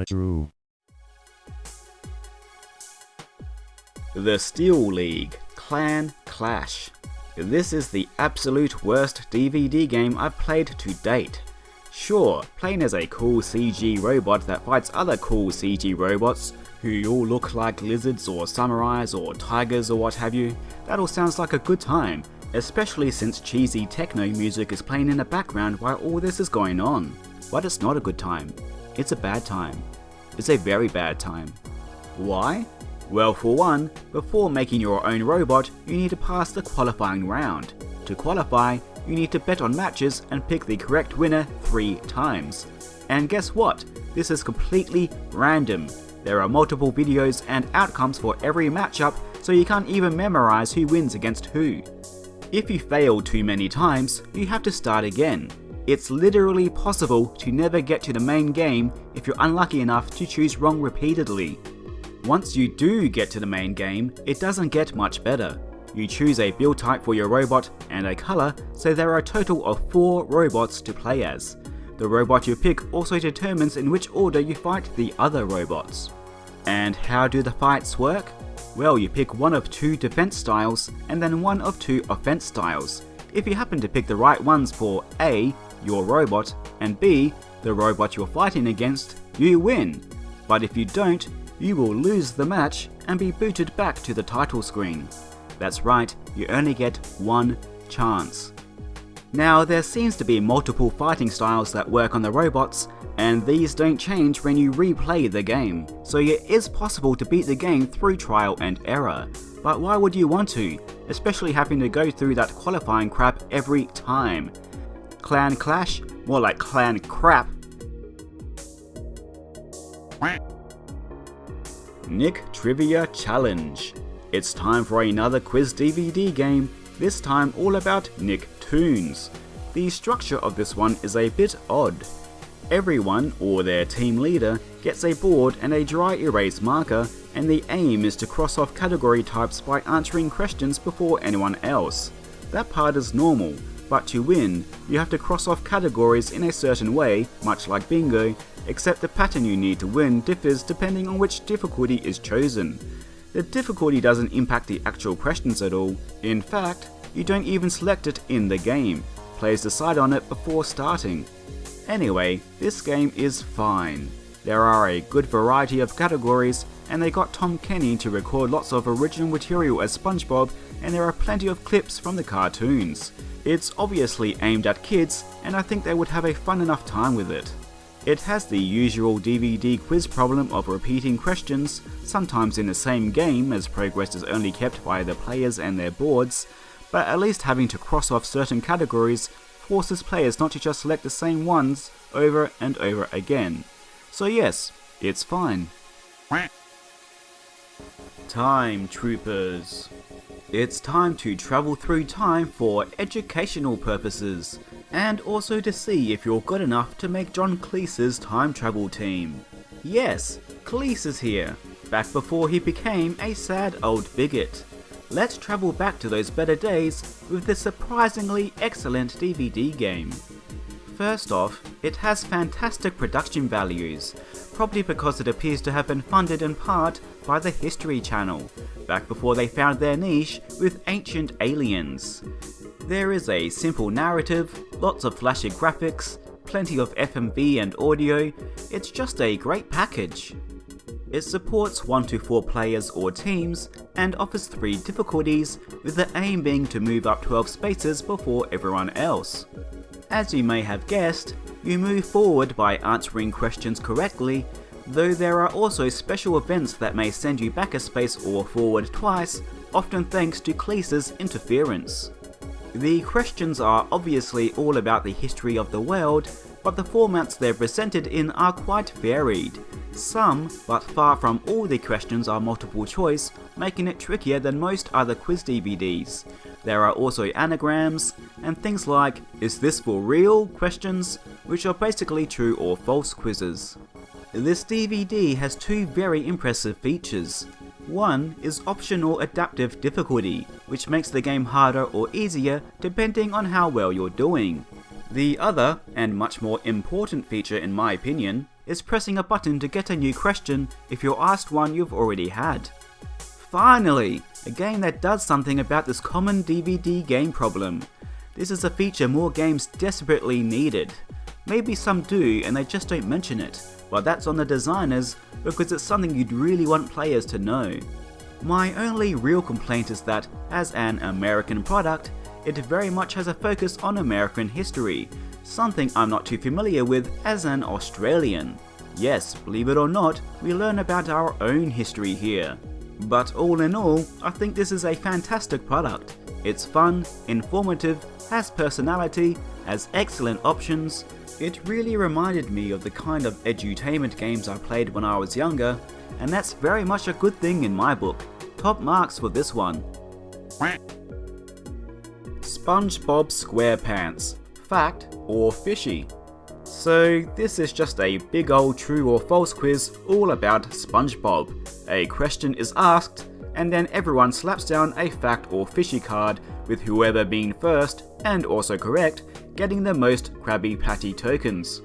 True. The Steel League Clan Clash. This is the absolute worst DVD game I've played to date. Sure, playing as a cool CG robot that fights other cool CG robots who all look like lizards or samurais or tigers or what have you, that all sounds like a good time, especially since cheesy techno music is playing in the background while all this is going on. But it's not a good time. It's a bad time. It's a very bad time. Why? Well, for one, before making your own robot, you need to pass the qualifying round. To qualify, you need to bet on matches and pick the correct winner 3 times. And guess what? This is completely random. There are multiple videos and outcomes for every matchup, so you can't even memorize who wins against who. If you fail too many times, you have to start again. It's literally possible to never get to the main game if you're unlucky enough to choose wrong repeatedly. Once you do get to the main game, it doesn't get much better. You choose a build type for your robot and a color, so there are a total of 4 robots to play as. The robot you pick also determines in which order you fight the other robots. And how do the fights work? Well, you pick one of 2 defense styles and then one of 2 offense styles. If you happen to pick the right ones for A, your robot, and B, the robot you're fighting against, you win. But if you don't, you will lose the match and be booted back to the title screen. That's right, you only get 1 chance. Now, there seems to be multiple fighting styles that work on the robots, and these don't change when you replay the game, so it is possible to beat the game through trial and error. But why would you want to, especially having to go through that qualifying crap every time? Clan Clash? More like clan crap. Nick Trivia Challenge. It's time for another quiz DVD game, this time all about Nicktoons. The structure of this one is a bit odd. Everyone, or their team leader, gets a board and a dry erase marker, and the aim is to cross off category types by answering questions before anyone else. That part is normal, but to win, you have to cross off categories in a certain way, much like bingo, except the pattern you need to win differs depending on which difficulty is chosen. The difficulty doesn't impact the actual questions at all. In fact, you don't even select it in the game. Players decide on it before starting. Anyway, this game is fine. There are a good variety of categories, and they got Tom Kenny to record lots of original material as SpongeBob, and there are plenty of clips from the cartoons. It's obviously aimed at kids, and I think they would have a fun enough time with it. It has the usual DVD quiz problem of repeating questions, sometimes in the same game as progress is only kept by the players and their boards, but at least having to cross off certain categories forces players not to just select the same ones over and over again. So yes, it's fine. Time Troopers. It's time to travel through time for educational purposes, and also to see if you're good enough to make John Cleese's time travel team. Yes, Cleese is here, back before he became a sad old bigot. Let's travel back to those better days with this surprisingly excellent DVD game. First off, it has fantastic production values, probably because it appears to have been funded in part by the History Channel, back before they found their niche with Ancient Aliens. There is a simple narrative, lots of flashy graphics, plenty of FMV and audio. It's just a great package. It supports 1 to 4 players or teams, and offers 3 difficulties, with the aim being to move up 12 spaces before everyone else. As you may have guessed, you move forward by answering questions correctly, though there are also special events that may send you back a space or forward twice, often thanks to Cleese's interference. The questions are obviously all about the history of the world, but the formats they're presented in are quite varied. Some, but far from all the questions are multiple choice, making it trickier than most other quiz DVDs. There are also anagrams, and things like, "Is this for real?" questions, which are basically true or false quizzes. This DVD has 2 very impressive features. One is optional adaptive difficulty, which makes the game harder or easier depending on how well you're doing. The other, and much more important feature in my opinion, is pressing a button to get a new question if you're asked one you've already had. Finally! A game that does something about this common DVD game problem. This is a feature more games desperately needed. Maybe some do and they just don't mention it, but that's on the designers because it's something you'd really want players to know. My only real complaint is that, as an American product, it very much has a focus on American history, something I'm not too familiar with as an Australian. Yes, believe it or not, we learn about our own history here. But all in all, I think this is a fantastic product. It's fun, informative, has personality, has excellent options. It really reminded me of the kind of edutainment games I played when I was younger, and that's very much a good thing in my book. Top marks for this one. SpongeBob SquarePants. Fact or Fishy? So this is just a big old true or false quiz all about SpongeBob. A question is asked, and then everyone slaps down a fact or fishy card, with whoever being first, and also correct, getting the most Krabby Patty tokens.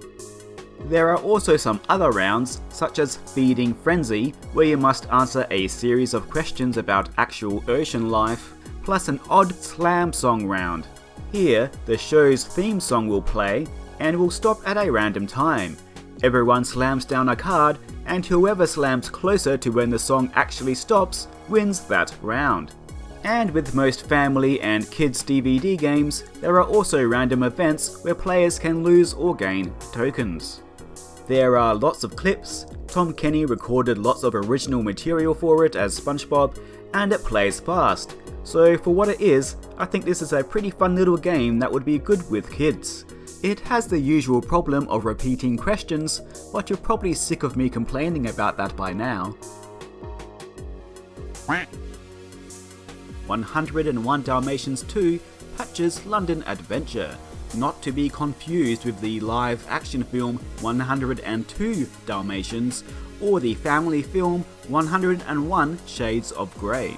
There are also some other rounds, such as Feeding Frenzy, where you must answer a series of questions about actual ocean life, plus an odd slam song round. Here, the show's theme song will play, and will stop at a random time. Everyone slams down a card, and whoever slams closer to when the song actually stops wins that round. And with most family and kids DVD games, there are also random events where players can lose or gain tokens. There are lots of clips. Tom Kenny recorded lots of original material for it as SpongeBob, and it plays fast. So for what it is, I think this is a pretty fun little game that would be good with kids. It has the usual problem of repeating questions, but you're probably sick of me complaining about that by now. 101 Dalmatians 2 Patch's London Adventure, not to be confused with the live action film 102 Dalmatians or the family film 101 Shades of Grey.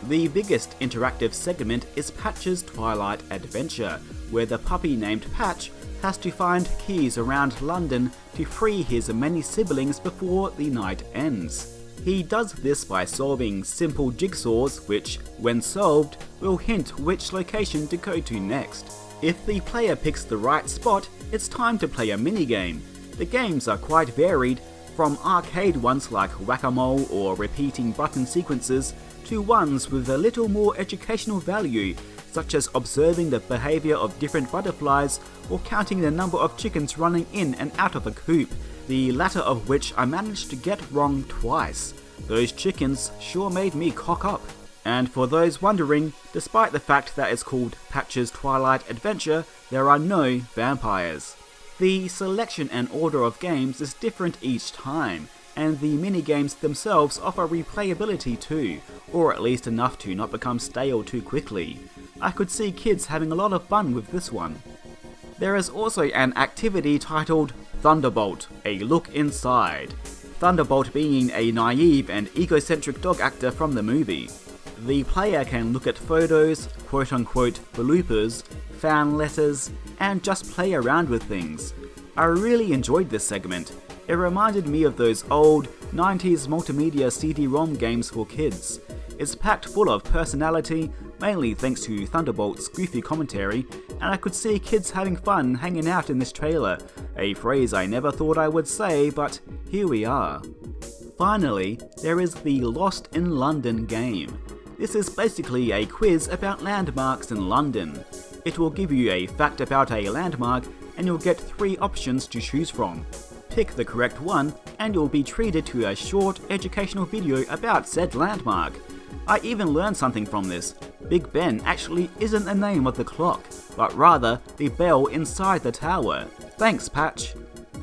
The biggest interactive segment is Patch's Twilight Adventure, where the puppy named Patch has to find keys around London to free his many siblings before the night ends. He does this by solving simple jigsaws which, when solved, will hint which location to go to next. If the player picks the right spot, it's time to play a minigame. The games are quite varied, from arcade ones like Whack-A-Mole or repeating button sequences, to ones with a little more educational value, such as observing the behaviour of different butterflies or counting the number of chickens running in and out of a coop, the latter of which I managed to get wrong twice. Those chickens sure made me cock up. And for those wondering, despite the fact that it's called Patch's Twilight Adventure, there are no vampires. The selection and order of games is different each time, and the minigames themselves offer replayability too, or at least enough to not become stale too quickly. I could see kids having a lot of fun with this one. There is also an activity titled Thunderbolt, A Look Inside. Thunderbolt being a naive and egocentric dog actor from the movie. The player can look at photos, quote-unquote bloopers, fan letters, and just play around with things. I really enjoyed this segment. It reminded me of those old 90s multimedia CD-ROM games for kids. It's packed full of personality, mainly thanks to Thunderbolt's goofy commentary, and I could see kids having fun hanging out in this trailer, a phrase I never thought I would say, but here we are. Finally, there is the Lost in London game. This is basically a quiz about landmarks in London. It will give you a fact about a landmark, and you'll get 3 options to choose from. Pick the correct one, and you'll be treated to a short educational video about said landmark. I even learned something from this. Big Ben actually isn't the name of the clock, but rather the bell inside the tower. Thanks, Patch.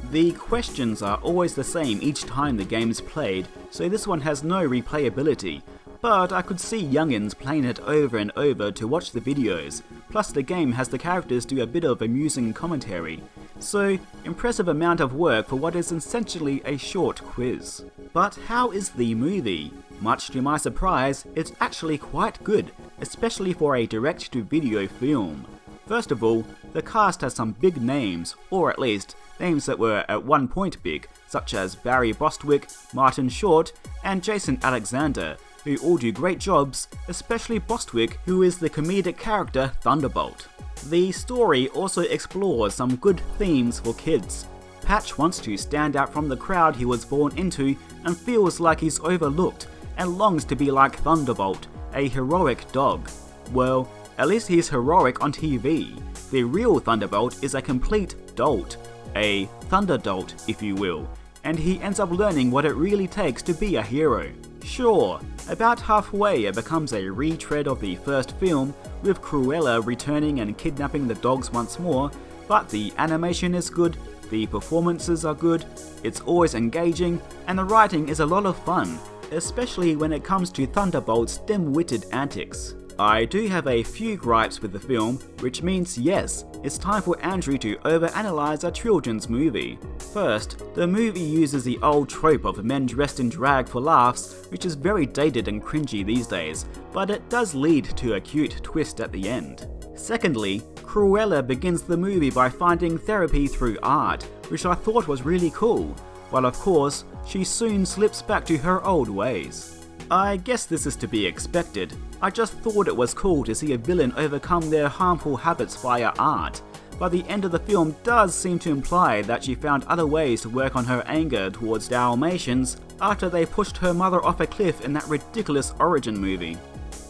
The questions are always the same each time the game is played, so this one has no replayability. But I could see youngins playing it over and over to watch the videos, plus the game has the characters do a bit of amusing commentary. So, impressive amount of work for what is essentially a short quiz. But how is the movie? Much to my surprise, it's actually quite good, especially for a direct-to-video film. First of all, The cast has some big names, or at least names that were at one point big, such as Barry Bostwick, Martin Short, and Jason Alexander, who all do great jobs, especially Bostwick, who is the comedic character Thunderbolt. The story also explores some good themes for kids. Patch wants to stand out from the crowd he was born into and feels like he's overlooked and longs to be like Thunderbolt, a heroic dog. Well, at least he's heroic on TV. The real Thunderbolt is a complete dolt, a thunderdolt if you will, and he ends up learning what it really takes to be a hero. Sure, about halfway it becomes a retread of the first film, with Cruella returning and kidnapping the dogs once more, but the animation is good, the performances are good, it's always engaging, and the writing is a lot of fun, especially when it comes to Thunderbolt's dim-witted antics. I do have a few gripes with the film, which means yes, it's time for Andrew to overanalyze a children's movie. First, the movie uses the old trope of men dressed in drag for laughs, which is very dated and cringy these days, but it does lead to a cute twist at the end. Secondly, Cruella begins the movie by finding therapy through art, which I thought was really cool, while of course, she soon slips back to her old ways. I guess this is to be expected. I just thought it was cool to see a villain overcome their harmful habits via art, but the end of the film does seem to imply that she found other ways to work on her anger towards Dalmatians after they pushed her mother off a cliff in that ridiculous origin movie.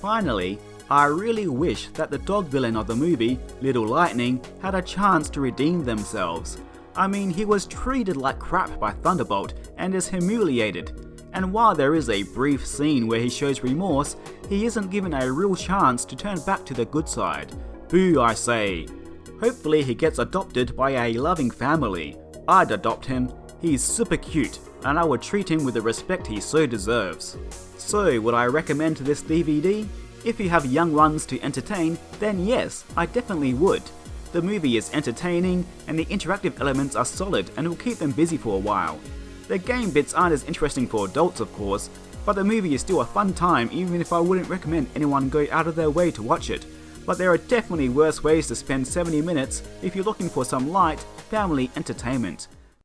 Finally, I really wish that the dog villain of the movie, Little Lightning, had a chance to redeem themselves. I mean, he was treated like crap by Thunderbolt and is humiliated. And while there is a brief scene where he shows remorse, he isn't given a real chance to turn back to the good side. Boo, I say. Hopefully he gets adopted by a loving family. I'd adopt him. He's super cute, and I would treat him with the respect he so deserves. So, would I recommend this DVD? If you have young ones to entertain, then yes, I definitely would. The movie is entertaining, and the interactive elements are solid and will keep them busy for a while. The game bits aren't as interesting for adults of course, but the movie is still a fun time even if I wouldn't recommend anyone go out of their way to watch it. But there are definitely worse ways to spend 70 minutes if you're looking for some light, family entertainment.